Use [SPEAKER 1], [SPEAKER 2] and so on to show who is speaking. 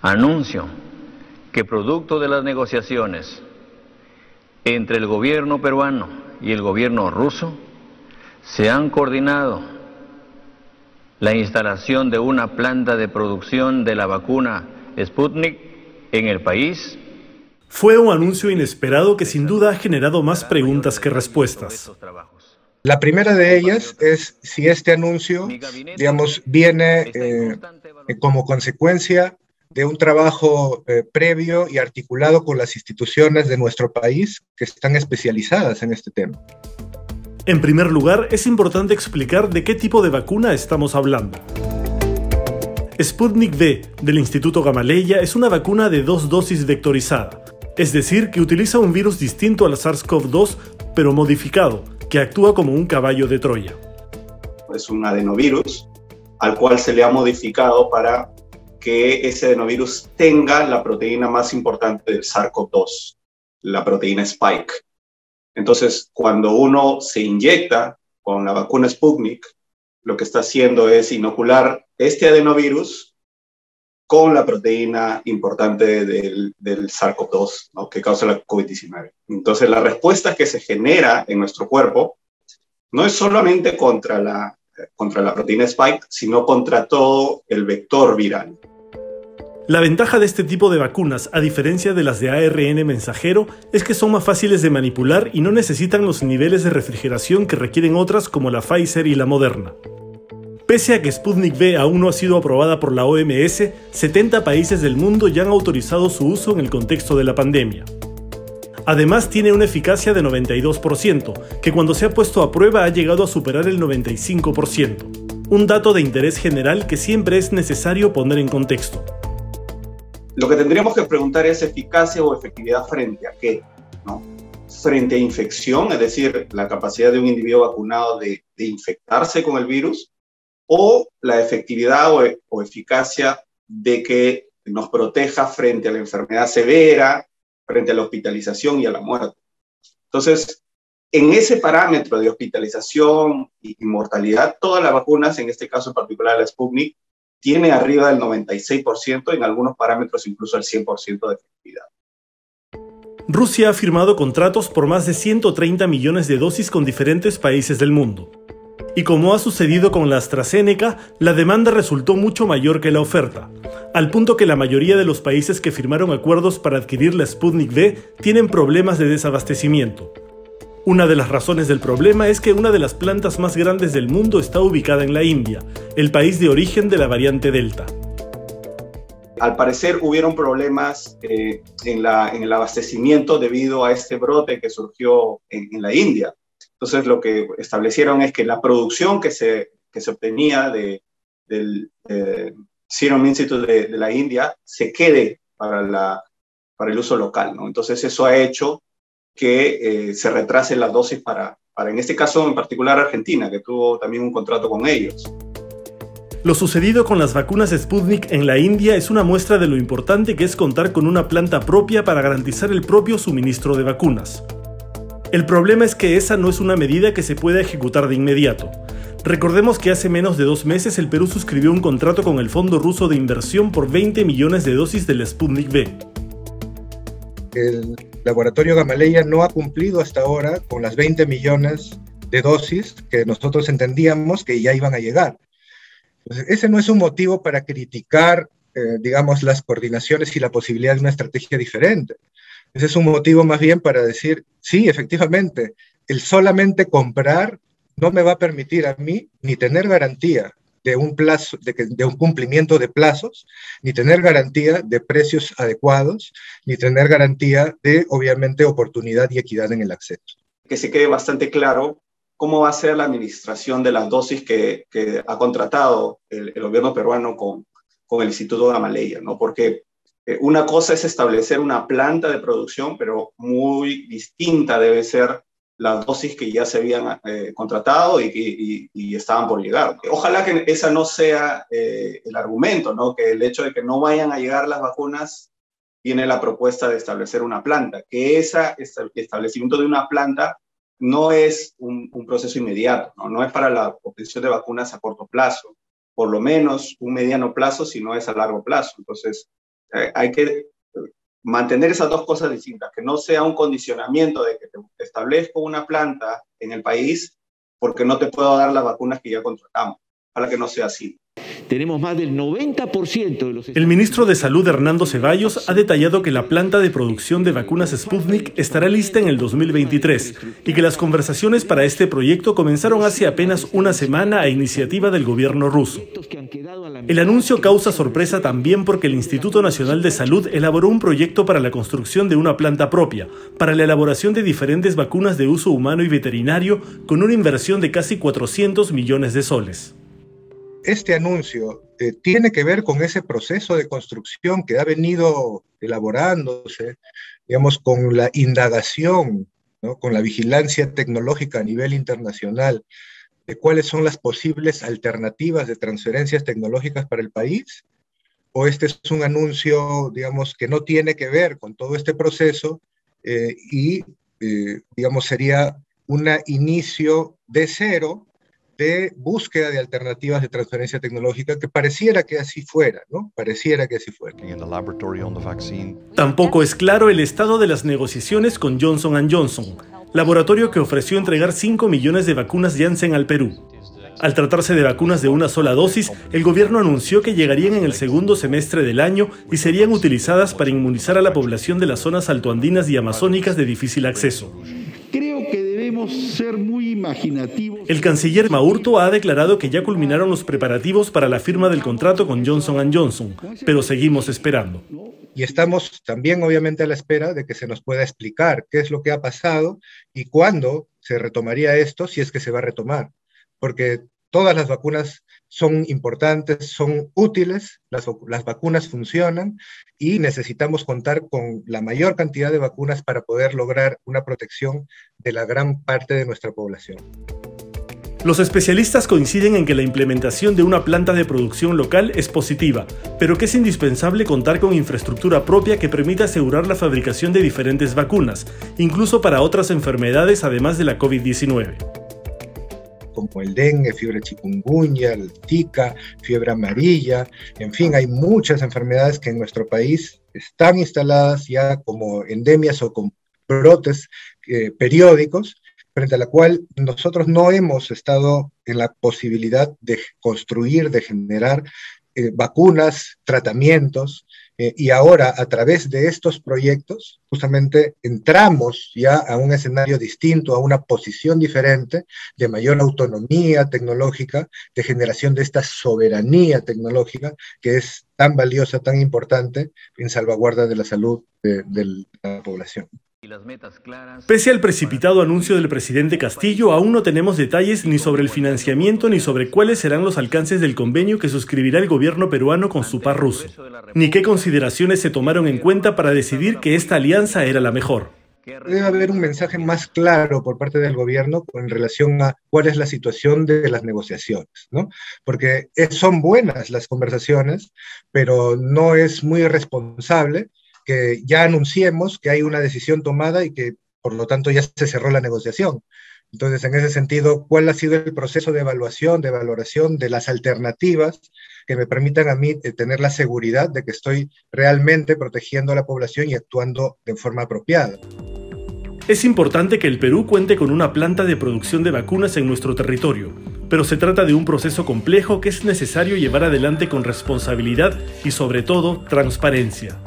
[SPEAKER 1] Anuncio que producto de las negociaciones entre el gobierno peruano y el gobierno ruso, se han coordinado la instalación de una planta de producción de la vacuna Sputnik en el país.
[SPEAKER 2] Fue un anuncio inesperado que sin duda ha generado más preguntas que respuestas.
[SPEAKER 3] La primera de ellas es si este anuncio, digamos, viene como consecuencia de un trabajo previo y articulado con las instituciones de nuestro país que están especializadas en este tema.
[SPEAKER 2] En primer lugar, es importante explicar de qué tipo de vacuna estamos hablando. Sputnik V del Instituto Gamaleya es una vacuna de 2 dosis vectorizada, es decir, que utiliza un virus distinto al SARS-CoV-2, pero modificado, que actúa como un caballo de Troya.
[SPEAKER 4] Es un adenovirus al cual se le ha modificado para que ese adenovirus tenga la proteína más importante del SARS-CoV-2, la proteína Spike. Entonces, cuando uno se inyecta con la vacuna Sputnik, lo que está haciendo es inocular este adenovirus con la proteína importante del SARS-CoV-2, ¿no?, que causa la COVID-19. Entonces, la respuesta que se genera en nuestro cuerpo no es solamente contra la proteína Spike, sino contra todo el vector viral.
[SPEAKER 2] La ventaja de este tipo de vacunas, a diferencia de las de ARN mensajero, es que son más fáciles de manipular y no necesitan los niveles de refrigeración que requieren otras como la Pfizer y la Moderna. Pese a que Sputnik V aún no ha sido aprobada por la OMS, 70 países del mundo ya han autorizado su uso en el contexto de la pandemia. Además, tiene una eficacia de 92%, que cuando se ha puesto a prueba ha llegado a superar el 95%. Un dato de interés general que siempre es necesario poner en contexto.
[SPEAKER 4] Lo que tendríamos que preguntar es eficacia o efectividad frente a qué, ¿no? Frente a infección, es decir, la capacidad de un individuo vacunado de infectarse con el virus, o la efectividad o eficacia de que nos proteja frente a la enfermedad severa, frente a la hospitalización y a la muerte. Entonces, en ese parámetro de hospitalización y mortalidad, todas las vacunas, en este caso en particular la Sputnik, tiene arriba del 96%, en algunos parámetros incluso el 100% de efectividad.
[SPEAKER 2] Rusia ha firmado contratos por más de 130 millones de dosis con diferentes países del mundo. Y como ha sucedido con la AstraZeneca, la demanda resultó mucho mayor que la oferta, al punto que la mayoría de los países que firmaron acuerdos para adquirir la Sputnik V tienen problemas de desabastecimiento. Una de las razones del problema es que una de las plantas más grandes del mundo está ubicada en la India, el país de origen de la variante Delta.
[SPEAKER 4] Al parecer hubieron problemas en el abastecimiento debido a este brote que surgió en la India. Entonces lo que establecieron es que la producción que se obtenía del Serum Institute de la India se quede para el uso local, ¿no? Entonces eso ha hecho que se retrasen las dosis para, en este caso en particular, Argentina, que tuvo también un contrato con ellos.
[SPEAKER 2] Lo sucedido con las vacunas Sputnik en la India es una muestra de lo importante que es contar con una planta propia para garantizar el propio suministro de vacunas. El problema es que esa no es una medida que se pueda ejecutar de inmediato. Recordemos que hace menos de 2 meses el Perú suscribió un contrato con el Fondo Ruso de Inversión por 20 millones de dosis del Sputnik V.
[SPEAKER 3] El laboratorio Gamaleya no ha cumplido hasta ahora con las 20 millones de dosis que nosotros entendíamos que ya iban a llegar. Entonces, ese no es un motivo para criticar, digamos, las coordinaciones y la posibilidad de una estrategia diferente. Ese es un motivo más bien para decir, sí, efectivamente, el solamente comprar no me va a permitir a mí ni tener garantía de un plazo, de un cumplimiento de plazos, ni tener garantía de precios adecuados, ni tener garantía de, obviamente, oportunidad y equidad en el acceso.
[SPEAKER 4] Que se quede bastante claro cómo va a ser la administración de las dosis que ha contratado el gobierno peruano con el Instituto Gamaleya, ¿no? Porque una cosa es establecer una planta de producción, pero muy distinta debe ser las dosis que ya se habían contratado y estaban por llegar. Ojalá que esa no sea el argumento, ¿no? Que el hecho de que no vayan a llegar las vacunas tiene la propuesta de establecer una planta, que ese establecimiento de una planta no es un proceso inmediato, ¿no? No es para la obtención de vacunas a corto plazo, por lo menos un mediano plazo, si no es a largo plazo. Entonces, Hay que mantener esas dos cosas distintas, que no sea un condicionamiento de que te establezco una planta en el país porque no te puedo dar las vacunas que ya contratamos. Ojalá que no sea así.
[SPEAKER 5] Tenemos más del 90% de los...
[SPEAKER 2] El ministro de Salud, Hernando Ceballos, ha detallado que la planta de producción de vacunas Sputnik estará lista en el 2023 y que las conversaciones para este proyecto comenzaron hace apenas una semana a iniciativa del gobierno ruso. El anuncio causa sorpresa también porque el Instituto Nacional de Salud elaboró un proyecto para la construcción de una planta propia, para la elaboración de diferentes vacunas de uso humano y veterinario, con una inversión de casi 400 millones de soles.
[SPEAKER 3] Este anuncio tiene que ver con ese proceso de construcción que ha venido elaborándose, digamos, con la indagación, ¿no?, con la vigilancia tecnológica a nivel internacional de cuáles son las posibles alternativas de transferencias tecnológicas para el país, o este es un anuncio, digamos, que no tiene que ver con todo este proceso digamos, sería un inicio de cero de búsqueda de alternativas de transferencia tecnológica, que pareciera que así fuera, ¿no? Pareciera que así fuera.
[SPEAKER 2] Tampoco es claro el estado de las negociaciones con Johnson & Johnson, laboratorio que ofreció entregar 5 millones de vacunas Janssen al Perú. Al tratarse de vacunas de una sola dosis, el gobierno anunció que llegarían en el segundo semestre del año y serían utilizadas para inmunizar a la población de las zonas altoandinas y amazónicas de difícil acceso.
[SPEAKER 5] Creo que debemos ser muy imaginativos.
[SPEAKER 2] El canciller Maurto ha declarado que ya culminaron los preparativos para la firma del contrato con Johnson & Johnson, pero seguimos esperando.
[SPEAKER 3] Y estamos también, obviamente, a la espera de que se nos pueda explicar qué es lo que ha pasado y cuándo se retomaría esto, si es que se va a retomar. Porque todas las vacunas son importantes, son útiles, las vacunas funcionan y necesitamos contar con la mayor cantidad de vacunas para poder lograr una protección de la gran parte de nuestra población.
[SPEAKER 2] Los especialistas coinciden en que la implementación de una planta de producción local es positiva, pero que es indispensable contar con infraestructura propia que permita asegurar la fabricación de diferentes vacunas, incluso para otras enfermedades además de la COVID-19.
[SPEAKER 3] Como el dengue, fiebre chikungunya, el Zika, fiebre amarilla, en fin, hay muchas enfermedades que en nuestro país están instaladas ya como endemias o con brotes periódicos, frente a la cual nosotros no hemos estado en la posibilidad de construir, de generar vacunas, tratamientos, y ahora a través de estos proyectos justamente entramos ya a un escenario distinto, a una posición diferente de mayor autonomía tecnológica, de generación de esta soberanía tecnológica que es tan valiosa, tan importante en salvaguarda de la salud de la población.
[SPEAKER 2] Pese al precipitado anuncio del presidente Castillo, aún no tenemos detalles ni sobre el financiamiento ni sobre cuáles serán los alcances del convenio que suscribirá el gobierno peruano con su par ruso, ni qué consideraciones se tomaron en cuenta para decidir que esta alianza era la mejor.
[SPEAKER 3] Debe haber un mensaje más claro por parte del gobierno en relación a cuál es la situación de las negociaciones, ¿no? Porque son buenas las conversaciones, pero no es muy responsable que ya anunciemos que hay una decisión tomada y que por lo tanto ya se cerró la negociación. Entonces, en ese sentido, ¿cuál ha sido el proceso de evaluación, de valoración de las alternativas que me permitan a mí tener la seguridad de que estoy realmente protegiendo a la población y actuando de forma apropiada?
[SPEAKER 2] Es importante que el Perú cuente con una planta de producción de vacunas en nuestro territorio, pero se trata de un proceso complejo que es necesario llevar adelante con responsabilidad y, sobre todo, transparencia.